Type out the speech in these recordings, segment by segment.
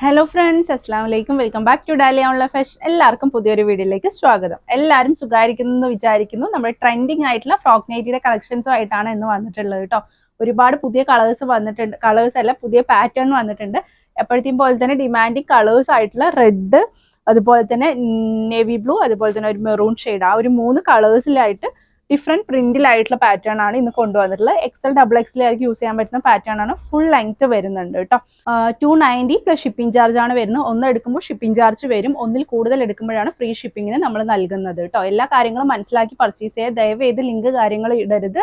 Hello friends, അസ്സാം വലൈക്കും. Welcome back to Dalia online fashion. എല്ലാവർക്കും പുതിയൊരു വീഡിയോയിലേക്ക് സ്വാഗതം. എല്ലാവരും സുഖമായിരിക്കുന്നു എന്ന് വിചാരിക്കുന്നു. നമ്മുടെ ട്രെൻഡിങ് ആയിട്ടുള്ള ഫ്രോക്ക് നൈറ്റിയുടെ കളക്ഷൻസും ആയിട്ടാണ് ഇന്ന് വന്നിട്ടുള്ളത് കേട്ടോ. ഒരുപാട് പുതിയ കളേഴ്സ് വന്നിട്ടുണ്ട്. കളേഴ്സ് അല്ല, പുതിയ പാറ്റേൺ വന്നിട്ടുണ്ട്. എപ്പോഴത്തെയും പോലെ തന്നെ ഡിമാൻഡിങ് കളേഴ്സ് ആയിട്ടുള്ള റെഡ്, അതുപോലെ തന്നെ നേവി ബ്ലൂ, അതുപോലെ തന്നെ ഒരു മെറൂൺ ഷെയ്ഡ്, ആ ഒരു 3 കളേഴ്സിലായിട്ട് ഡിഫറെന്റ് പ്രിന്റിലായിട്ടുള്ള പാറ്റേൺ ആണ് ഇന്ന് കൊണ്ടുവന്നിട്ടുള്ളത്. എക്സൽ ഡബിൾ എക്സലായിരിക്കും യൂസ് ചെയ്യാൻ പറ്റുന്ന പാറ്റേൺ ആണ്. ഫുൾ ലെങ്ത് വരുന്നുണ്ട് കേട്ടോ. 290 പ്ലസ് ഷിപ്പിംഗ് ചാർജ് ആണ് വരുന്നത്. ഒന്ന് എടുക്കുമ്പോൾ ഷിപ്പിംഗ് ചാർജ് വരും, ഒന്നിൽ കൂടുതൽ എടുക്കുമ്പോഴാണ് ഫ്രീ ഷിപ്പിങ്ങിന് നമ്മൾ നൽകുന്നത് കേട്ടോ. എല്ലാ കാര്യങ്ങളും മനസ്സിലാക്കി പർച്ചേസ് ചെയ്യുക. ദയവേത് ലിങ്ക് കാര്യങ്ങൾ ഇടരുത്.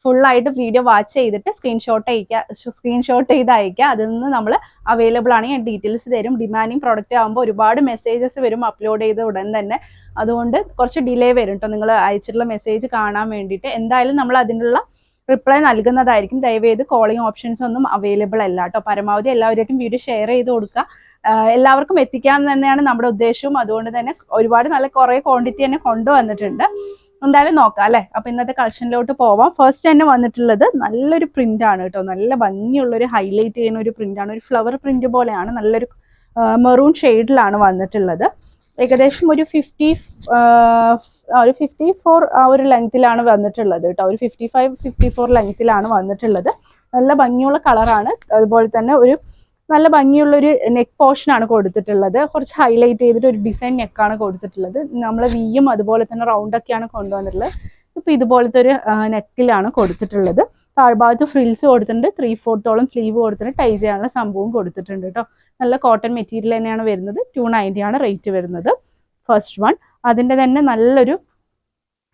ഫുൾ ആയിട്ട് വീഡിയോ വാച്ച് ചെയ്തിട്ട് സ്ക്രീൻഷോട്ട് ചെയ്ത് അയക്കുക. അതിൽ നിന്ന് നമ്മൾ അവൈലബിൾ ആണെങ്കിൽ ഡീറ്റെയിൽസ് തരും. ഡിമാൻഡിങ് പ്രോഡക്റ്റ് ആകുമ്പോൾ ഒരുപാട് മെസ്സേജസ് വരും അപ്ലോഡ് ചെയ്ത ഉടൻ തന്നെ. അതുകൊണ്ട് കുറച്ച് ഡിലേ വരും കേട്ടോ നിങ്ങൾ അയച്ചിട്ടുള്ള മെസ്സേജ് കാണാൻ വേണ്ടിയിട്ട്. എന്തായാലും നമ്മൾ അതിനുള്ള റിപ്ലൈ നൽകുന്നതായിരിക്കും. ദയവേത് കോളിംഗ് ഓപ്ഷൻസ് ഒന്നും അവൈലബിൾ അല്ല കേട്ടോ. പരമാവധി എല്ലാവരുടെയും വീഡിയോ ഷെയർ ചെയ്ത് കൊടുക്കുക. എല്ലാവർക്കും എത്തിക്കാൻ തന്നെയാണ് നമ്മുടെ ഉദ്ദേശവും. അതുകൊണ്ട് തന്നെ ഒരുപാട് നല്ല കുറേ ക്വാണ്ടിറ്റി തന്നെ കൊണ്ടുവന്നിട്ടുണ്ട്. എന്തായാലും നോക്കാം അല്ലേ. അപ്പൊ ഇന്നത്തെ കളക്ഷനിലോട്ട് പോവാം. ഫസ്റ്റ് തന്നെ വന്നിട്ടുള്ളത് നല്ലൊരു പ്രിന്റ് ആണ് കേട്ടോ. നല്ല ഭംഗിയുള്ളൊരു ഹൈലൈറ്റ് ചെയ്യുന്ന ഒരു പ്രിന്റ് ആണ്. ഒരു ഫ്ലവർ പ്രിന്റ് പോലെയാണ്. നല്ലൊരു മെറൂൺ ഷെയ്ഡിലാണ് വന്നിട്ടുള്ളത്. ഏകദേശം ഒരു 54 ആ ഒരു ലെങ്ത്തിലാണ് വന്നിട്ടുള്ളത് കേട്ടോ. ഒരു 55-54 ലെങ്ത്തിലാണ് വന്നിട്ടുള്ളത്. നല്ല ഭംഗിയുള്ള കളറാണ്. അതുപോലെ തന്നെ ഒരു നല്ല ഭംഗിയുള്ളൊരു നെക്ക് പോർഷൻ ആണ് കൊടുത്തിട്ടുള്ളത്. കുറച്ച് ഹൈലൈറ്റ് ചെയ്തിട്ട് ഒരു ഡിസൈൻ നെക്കാണ് കൊടുത്തിട്ടുള്ളത്. നമ്മൾ വിയും അതുപോലെ തന്നെ റൗണ്ടൊക്കെയാണ് കൊണ്ടുവന്നിട്ടുള്ളത്. ഇപ്പം ഇതുപോലത്തെ ഒരു നെക്കിലാണ് കൊടുത്തിട്ടുള്ളത്. താഴ്ഭാഗത്ത് ഫ്രിൽസ് കൊടുത്തിട്ടുണ്ട്. 3/4 സ്ലീവ് കൊടുത്തിട്ടുണ്ട്. ടൈ ചെയ്യാനുള്ള സംഭവം കൊടുത്തിട്ടുണ്ട് കേട്ടോ. നല്ല കോട്ടൺ മെറ്റീരിയൽ തന്നെയാണ് വരുന്നത്. 290 ആണ് റേറ്റ് വരുന്നത്. First one. അതിൻ്റെ തന്നെ നല്ലൊരു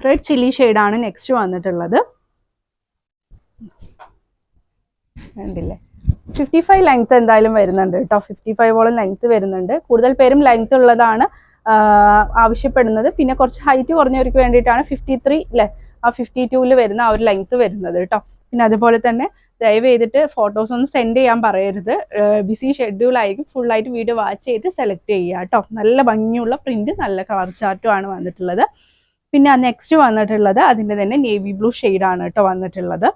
റെഡ് ചില്ലി ഷെയ്ഡാണ് നെക്സ്റ്റ് വന്നിട്ടുള്ളത്. കണ്ടില്ലേ, 55 ലെങ്ത് എന്തായാലും വരുന്നുണ്ട് കേട്ടോ. 55ഓളം ലെങ്ത് വരുന്നുണ്ട്. കൂടുതൽ പേരും ലെങ്ത് ഉള്ളതാണ് ആവശ്യപ്പെടുന്നത്. പിന്നെ കുറച്ച് ഹൈറ്റ് കുറഞ്ഞവർക്ക് വേണ്ടിയിട്ടാണ് 53 അല്ലേ, ആ 52-ൽ വരുന്ന ആ ഒരു ലെങ്ത് വരുന്നത് കേട്ടോ. പിന്നെ അതുപോലെ തന്നെ ദയവ് ചെയ്തിട്ട് ഫോട്ടോസ് ഒന്നും സെൻഡ് ചെയ്യാൻ പറയരുത്. ബിസി ഷെഡ്യൂൾ ആയിരിക്കും. ഫുള്ളായിട്ട് വീഡിയോ വാച്ച് ചെയ്ത് സെലക്ട് ചെയ്യുക കേട്ടോ. നല്ല ഭംഗിയുള്ള പ്രിന്റ്, നല്ല കളർ ചാർട്ടും ആണ് വന്നിട്ടുള്ളത്. പിന്നെ നെക്സ്റ്റ് വന്നിട്ടുള്ളത് അതിൻ്റെ തന്നെ നേവി ബ്ലൂ ഷെയ്ഡാണ് കേട്ടോ വന്നിട്ടുള്ളത്.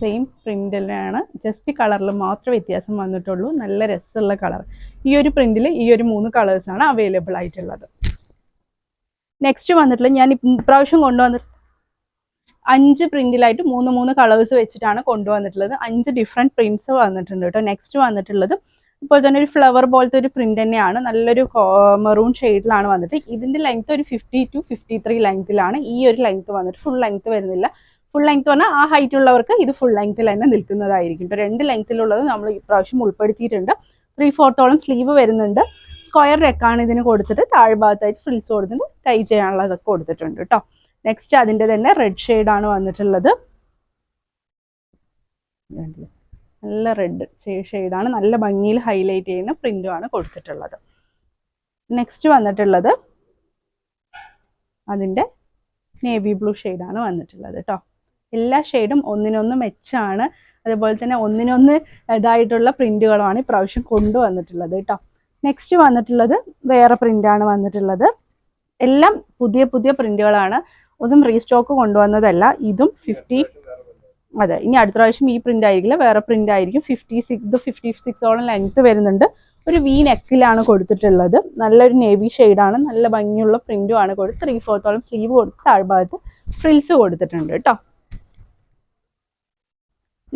സെയിം പ്രിന്റ് തന്നെയാണ്, ജസ്റ്റ് കളറിൽ മാത്രം വ്യത്യാസം വന്നിട്ടുള്ളൂ. നല്ല രസമുള്ള കളർ. ഈ ഒരു പ്രിന്റിൽ ഈ ഒരു 3 കളേഴ്സാണ് അവൈലബിൾ ആയിട്ടുള്ളത്. നെക്സ്റ്റ് വന്നിട്ടുള്ളത് ഞാൻ ഇപ്രാവശ്യം കൊണ്ടുവന്നിട്ട് 5 പ്രിന്റിലായിട്ട് 3 കളേഴ്സ് വെച്ചിട്ടാണ് കൊണ്ടുവന്നിട്ടുള്ളത്. 5 ഡിഫറെൻറ്റ് പ്രിന്റ്സ് വന്നിട്ടുണ്ട് കേട്ടോ. നെക്സ്റ്റ് വന്നിട്ടുള്ളത് ഇപ്പോൾ തന്നെ ഒരു ഫ്ലവർ പോലത്തെ ഒരു പ്രിന്റ് തന്നെയാണ്. നല്ലൊരു മെറൂൺ ഷെയ്ഡിലാണ് വന്നിട്ട്. ഇതിൻ്റെ ലെങ്ത് ഒരു 50-53 ലെങ്ത്തിലാണ്. ഈ ഒരു ലെങ്ത് വന്നിട്ട് ഫുൾ ലെങ്ത് വരുന്നില്ല. ഫുൾ ലെങ്ത് പറഞ്ഞാൽ ആ ഹൈറ്റ് ഉള്ളവർക്ക് ഇത് ഫുൾ ലെങ്ത്തിൽ തന്നെ നിൽക്കുന്നതായിരിക്കും. ഇപ്പോൾ 2 ലെങ്ത്തിലുള്ളത് നമ്മൾ ഇപ്രാവശ്യം ഉൾപ്പെടുത്തിയിട്ടുണ്ട്. 3/4 സ്ലീവ് വരുന്നുണ്ട്. സ്ക്വയർ നെക്കാണ് ഇതിന് കൊടുത്തിട്ട്. താഴ്ഭാഗത്തായിട്ട് ഫ്രിൽസ് കൊടുത്തിട്ട് ടൈ ചെയ്യാനുള്ളതൊക്കെ കൊടുത്തിട്ടുണ്ട് കേട്ടോ. നെക്സ്റ്റ് അതിൻ്റെ തന്നെ റെഡ് ഷെയ്ഡാണ് വന്നിട്ടുള്ളത്. നല്ല റെഡ് ഷെയ്ഡാണ്. നല്ല ഭംഗിയിൽ ഹൈലൈറ്റ് ചെയ്യുന്ന പ്രിന്റുമാണ് കൊടുത്തിട്ടുള്ളത്. നെക്സ്റ്റ് വന്നിട്ടുള്ളത് അതിൻ്റെ നേവി ബ്ലൂ ഷെയ്ഡാണ് വന്നിട്ടുള്ളത് കേട്ടോ. എല്ലാ ഷെയ്ഡും ഒന്നിനൊന്ന് മെച്ചാണ്. അതുപോലെ തന്നെ ഒന്നിനൊന്ന് ഇതായിട്ടുള്ള പ്രിന്റുകളുമാണ് ഇപ്രാവശ്യം കൊണ്ടുവന്നിട്ടുള്ളത് കേട്ടോ. നെക്സ്റ്റ് വന്നിട്ടുള്ളത് വേറെ പ്രിന്റാണ് വന്നിട്ടുള്ളത്. എല്ലാം പുതിയ പുതിയ പ്രിന്റുകളാണ്. ഒന്നും റീസ്റ്റോക്ക് കൊണ്ടുവന്നതല്ല. ഇതും 50, അതെ, ഇനി അടുത്ത പ്രാവശ്യം ഈ പ്രിന്റ് ആയിരിക്കില്ല, വേറെ പ്രിന്റ് ആയിരിക്കും. 56ഓളം ലെങ്ത് വരുന്നുണ്ട്. ഒരു വി നെക്കിലാണ് കൊടുത്തിട്ടുള്ളത്. നല്ലൊരു നേവി ഷെയ്ഡാണ്. നല്ല ഭംഗിയുള്ള പ്രിന്റും ആണ് കൊടുത്ത്. 3/4 സ്ലീവ് കൊടുത്ത് താഴ്ഭാഗത്ത് ഫ്രിൽസ് കൊടുത്തിട്ടുണ്ട് കേട്ടോ.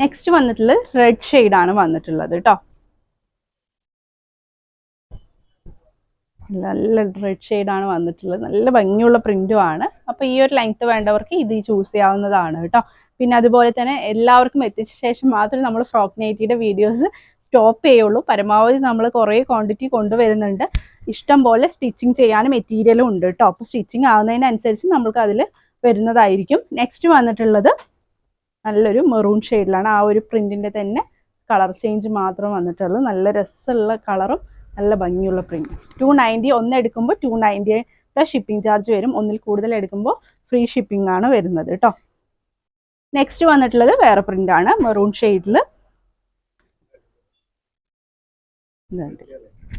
നെക്സ്റ്റ് വന്നിട്ടുള്ളത് റെഡ് ഷെയ്ഡാണ് വന്നിട്ടുള്ളത് കേട്ടോ. നല്ല റെഡ് ഷെയ്ഡാണ് വന്നിട്ടുള്ളത്. നല്ല ഭംഗിയുള്ള പ്രിന്റും ആണ്. അപ്പോൾ ഈ ഒരു ലെങ്ത് വേണ്ടവർക്ക് ഇത് ചൂസ് ചെയ്യാവുന്നതാണ് കേട്ടോ. പിന്നെ അതുപോലെ തന്നെ എല്ലാവർക്കും എത്തിച്ച ശേഷം മാത്രമേ നമ്മൾ ഫ്രോക്ക് നൈറ്റിയുടെ വീഡിയോസ് സ്റ്റോപ്പ് ചെയ്യുള്ളൂ. പരമാവധി നമ്മൾ കുറേ ക്വാണ്ടിറ്റി കൊണ്ടുവരുന്നുണ്ട്. ഇഷ്ടം പോലെ സ്റ്റിച്ചിങ് ചെയ്യാനും മെറ്റീരിയലും ഉണ്ട് കേട്ടോ. അപ്പോൾ സ്റ്റിച്ചിങ് ആവുന്നതിനനുസരിച്ച് നമ്മൾക്ക് അതിൽ വരുന്നതായിരിക്കും. നെക്സ്റ്റ് വന്നിട്ടുള്ളത് നല്ലൊരു മെറൂൺ ഷെയ്ഡിലാണ്. ആ ഒരു പ്രിന്റിൻ്റെ തന്നെ കളർ ചേഞ്ച് മാത്രം വന്നിട്ടുള്ളൂ. നല്ല രസമുള്ള കളറും നല്ല ഭംഗിയുള്ള പ്രിന്റ്. 290 ഒന്ന് എടുക്കുമ്പോൾ 290 പ്ലസ് ഷിപ്പിംഗ് ചാർജ് വരും. ഒന്നിൽ കൂടുതൽ എടുക്കുമ്പോൾ ഫ്രീ ഷിപ്പിംഗ് ആണ് വരുന്നത് കേട്ടോ. നെക്സ്റ്റ് വന്നിട്ടുള്ളത് വേറെ പ്രിന്റ് ആണ്, മെറൂൺ ഷെയ്ഡിൽ.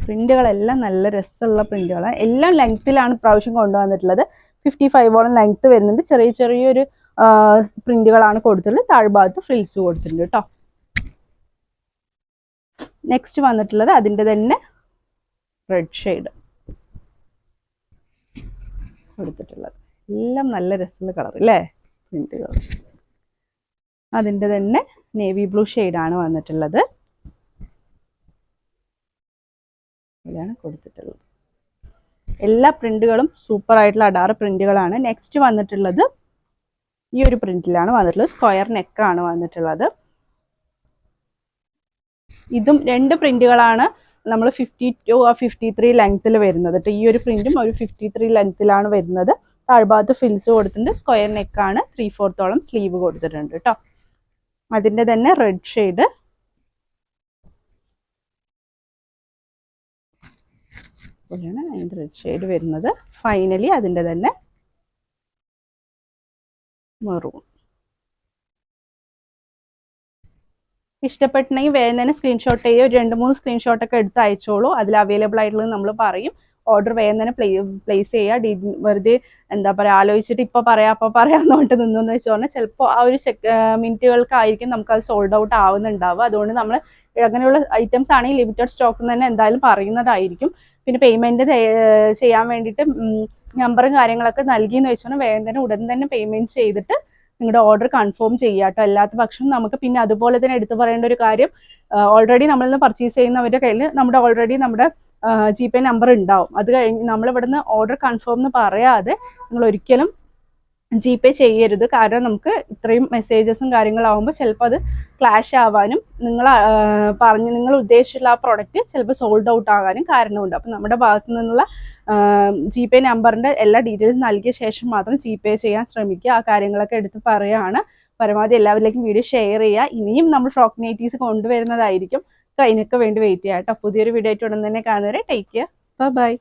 പ്രിന്റുകളെല്ലാം നല്ല രസമുള്ള പ്രിന്റുകളാണ്. എല്ലാം ലെങ്ത്തിലാണ് പ്രാവശ്യം കൊണ്ടുവന്നിട്ടുള്ളത്. 55ഓളം ലെങ്ത്ത് വരുന്നുണ്ട്. ചെറിയൊരു പ്രിന്റുകളാണ് കൊടുത്തിട്ടുള്ളത്. താഴ്ഭാഗത്ത് ഫ്രിൽസ് കൊടുത്തിട്ടുണ്ട് കേട്ടോ. നെക്സ്റ്റ് വന്നിട്ടുള്ളത് അതിൻ്റെ തന്നെ റെഡ് ഷെയ്ഡ് കൊടുത്തിട്ടുള്ളത്. എല്ലാം നല്ല രസമുള്ള കളർ അല്ലേ, പ്രിന്റുകൾ. അതിൻ്റെ തന്നെ നേവി ബ്ലൂ ഷെയ്ഡാണ് വന്നിട്ടുള്ളത്. ഇതാണ് കൊടുത്തിട്ടുള്ളത്. എല്ലാ പ്രിന്റുകളും സൂപ്പർ ആയിട്ടുള്ള അഡാറ് പ്രിന്റുകളാണ്. നെക്സ്റ്റ് വന്നിട്ടുള്ളത് ഈ ഒരു പ്രിന്റിലാണ് വന്നിട്ടുള്ളത്. സ്ക്വയർ നെക്കാണ് വന്നിട്ടുള്ളത്. ഇതും 2 പ്രിന്റുകളാണ് നമ്മൾ 52 or 53 ലെങ്ത്തിൽ വരുന്നത് കേട്ടോ. ഈ ഒരു പ്രിന്റും ഒരു 53 ലെങ്ത്തിലാണ് വരുന്നത്. താഴ്ഭാഗത്ത് ഫിൽസ് കൊടുത്തിട്ടുണ്ട്. സ്ക്വയർ നെക്കാണ്. 3/4 സ്ലീവ് കൊടുത്തിട്ടുണ്ട് കേട്ടോ. അതിൻ്റെ തന്നെ റെഡ് ഷെയ്ഡ്, അതിൻ്റെ റെഡ് ഷെയ്ഡ് വരുന്നത്. ഫൈനലി അതിൻ്റെ തന്നെ മെറൂൺ. ഇഷ്ടപ്പെട്ടിട്ടുണ്ടെങ്കിൽ വേഗം തന്നെ സ്ക്രീൻഷോട്ട് ചെയ്യുക. ഒരു 2-3 സ്ക്രീൻഷോട്ടൊക്കെ എടുത്ത് അയച്ചോളൂ. അതിൽ അവൈലബിൾ ആയിട്ടുള്ളത് നമ്മൾ പറയും. ഓർഡർ വേഗം തന്നെ പ്ലേസ് ചെയ്യുക. വെറുതെ എന്താ പറയുക ആലോചിച്ചിട്ട് ഇപ്പോൾ പറയാമെന്ന് പറഞ്ഞിട്ട് നിന്നെന്ന് വെച്ച് പറഞ്ഞാൽ ചിലപ്പോൾ ആ ഒരു മിനിറ്റുകൾക്കായിരിക്കും നമുക്കത് സോൾഡ് ഔട്ട് ആവുന്നുണ്ടാവുക. അതുകൊണ്ട് നമ്മൾ അങ്ങനെയുള്ള ഐറ്റംസ് ആണെങ്കിൽ ലിമിറ്റഡ് സ്റ്റോക്ക് തന്നെ എന്തായാലും പറയുന്നതായിരിക്കും. പിന്നെ പേയ്മെൻറ്റ് ചെയ്യാൻ വേണ്ടിയിട്ട് നമ്പറും കാര്യങ്ങളൊക്കെ നൽകിയെന്ന് വെച്ചാൽ വേഗം തന്നെ ഉടൻ തന്നെ പേയ്മെൻറ്റ് ചെയ്തിട്ട് നിങ്ങളുടെ ഓർഡർ കൺഫേം ചെയ്യുക കേട്ടോ. അല്ലാത്ത പക്ഷം നമുക്ക് പിന്നെ അതുപോലെ തന്നെ എടുത്തു പറയേണ്ട ഒരു കാര്യം, ഓൾറെഡി നമ്മളിൽ നിന്ന് പർച്ചേസ് ചെയ്യുന്നവരുടെ കയ്യിൽ നമ്മുടെ GPay നമ്പർ ഉണ്ടാവും. അത് കഴിഞ്ഞ് നമ്മളിവിടുന്ന് ഓർഡർ കൺഫേം എന്ന് പറയാതെ നിങ്ങൾ ഒരിക്കലും GPay ചെയ്യരുത്. കാരണം നമുക്ക് ഇത്രയും മെസ്സേജസും കാര്യങ്ങളാവുമ്പോൾ ചിലപ്പോൾ അത് ക്ലാഷ് ആവാനും നിങ്ങൾ ഉദ്ദേശിച്ചുള്ള ആ പ്രൊഡക്റ്റ് ചിലപ്പോൾ സോൾഡ് ഔട്ട് ആകാനും കാരണമുണ്ട്. അപ്പം നമ്മുടെ ഭാഗത്തു നിന്നുള്ള GPay നമ്പറിൻ്റെ എല്ലാ ഡീറ്റെയിൽസ് നൽകിയ ശേഷം മാത്രം GPay ചെയ്യാൻ ശ്രമിക്കുക. ആ കാര്യങ്ങളൊക്കെ എടുത്ത് പറയുകയാണ്. പരമാവധി എല്ലാവരിലേക്കും വീഡിയോ ഷെയർ ചെയ്യുക. ഇനിയും നമ്മൾ ഫ്രോക്ക് നൈറ്റീസ് കൊണ്ടുവരുന്നതായിരിക്കും. അതിനൊക്കെ വേണ്ടി വെയിറ്റ് ചെയ്യാം കേട്ടോ. പുതിയൊരു വീഡിയോ ആയിട്ട് ഉടൻ തന്നെ കാണുന്നവരെ ടേക്ക് കെയർ. ബൈ.